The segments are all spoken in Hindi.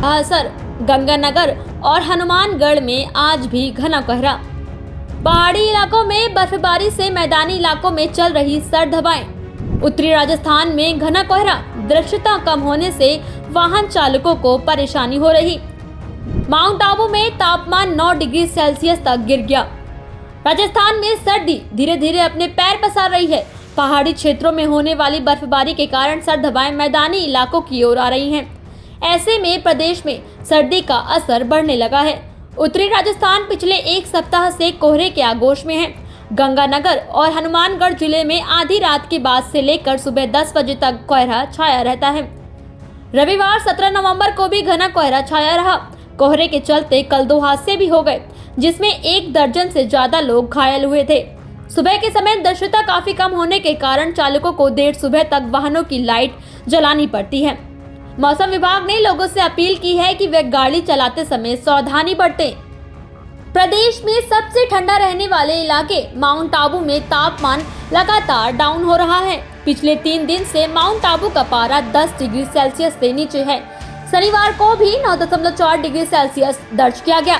असर गंगानगर और हनुमानगढ़ में आज भी घना कोहरा। पहाड़ी इलाकों में बर्फबारी से मैदानी इलाकों में चल रही सर्द हवाएं। उत्तरी राजस्थान में घना कोहरा, दृश्यता कम होने से वाहन चालकों को परेशानी हो रही। माउंट आबू में तापमान 9 डिग्री सेल्सियस तक गिर गया। राजस्थान में सर्दी धीरे धीरे अपने पैर पसार रही है। पहाड़ी क्षेत्रों में होने वाली बर्फबारी के कारण सर्द हवाएं मैदानी इलाकों की ओर आ रही हैं। ऐसे में प्रदेश में सर्दी का असर बढ़ने लगा है। उत्तरी राजस्थान पिछले एक सप्ताह से कोहरे के आगोश में है। गंगानगर और हनुमानगढ़ जिले में आधी रात के बाद से लेकर सुबह 10 बजे तक कोहरा छाया रहता है। रविवार 17 नवंबर को भी घना कोहरा छाया रहा। कोहरे के चलते कल 2 हादसे भी हो गए, जिसमें 1 दर्जन से ज्यादा लोग घायल हुए थे। सुबह के समय दृश्यता काफी कम होने के कारण चालकों को देर सुबह तक वाहनों की लाइट जलानी पड़ती है। मौसम विभाग ने लोगों से अपील की है कि वे गाड़ी चलाते समय सावधानी बरतें। प्रदेश में सबसे ठंडा रहने वाले इलाके माउंट आबू में तापमान लगातार डाउन हो रहा है। पिछले 3 दिन से माउंट आबू का पारा 10 डिग्री सेल्सियस से नीचे है। शनिवार को भी 9.4 डिग्री सेल्सियस दर्ज किया गया।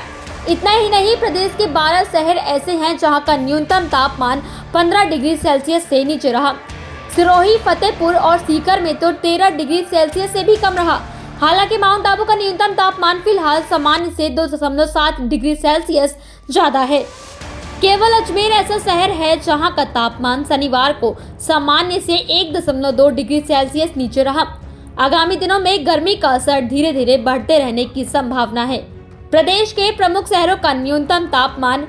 इतना ही नहीं, प्रदेश के 12 शहर ऐसे हैं जहां का न्यूनतम तापमान 15 डिग्री सेल्सियस से नीचे रहा। सिरोही, फतेहपुर और सीकर में तो 13 डिग्री सेल्सियस से भी कम रहा। हालांकि माउंट आबू का न्यूनतम तापमान फिलहाल सामान्य से 2.7 डिग्री सेल्सियस ज्यादा है। केवल अजमेर ऐसा शहर है जहां का तापमान शनिवार को सामान्य से 1.2 डिग्री सेल्सियस नीचे रहा। आगामी दिनों में गर्मी का असर धीरे धीरे बढ़ते रहने की संभावना है। प्रदेश के प्रमुख शहरों का न्यूनतम तापमान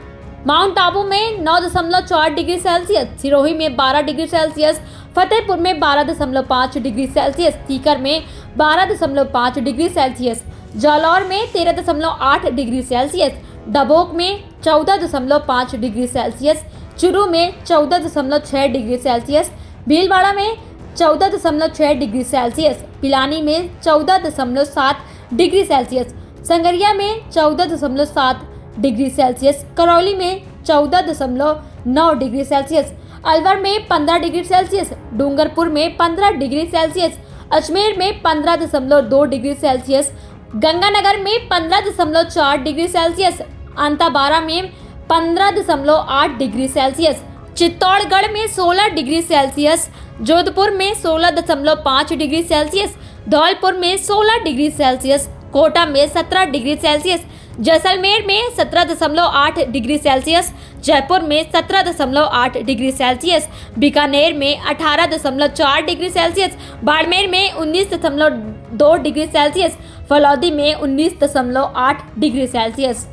माउंट आबू में 9.4 डिग्री सेल्सियस, सिरोही में 12 डिग्री सेल्सियस, फतेहपुर में 12.5 डिग्री सेल्सियस, सीकर में 12.5 डिग्री सेल्सियस, जालौर में 13.8 डिग्री सेल्सियस, डबोक में 14.5 डिग्री सेल्सियस, चुरू में 14.6 डिग्री सेल्सियस, भीलवाड़ा में 14.6 डिग्री सेल्सियस, पिलानी में 14.7 डिग्री सेल्सियस, संगरिया में 14.7 डिग्री सेल्सियस, करौली में 14.9 डिग्री सेल्सियस, अलवर में 15 डिग्री सेल्सियस, डूंगरपुर में 15 डिग्री सेल्सियस, अजमेर में 15.2 डिग्री सेल्सियस, गंगानगर में 15.4 डिग्री सेल्सियस, अंताबारा में 15.8 डिग्री सेल्सियस, चित्तौड़गढ़ में 16 डिग्री सेल्सियस, जोधपुर में 16.5 डिग्री सेल्सियस, धौलपुर में 16 डिग्री सेल्सियस, कोटा में 17 डिग्री सेल्सियस, जैसलमेर में 17.8 डिग्री सेल्सियस, जयपुर में 17.8 डिग्री सेल्सियस, बीकानेर में 18.4 डिग्री सेल्सियस, बाड़मेर में 19.2 डिग्री सेल्सियस, फलौदी में 19.8 डिग्री सेल्सियस।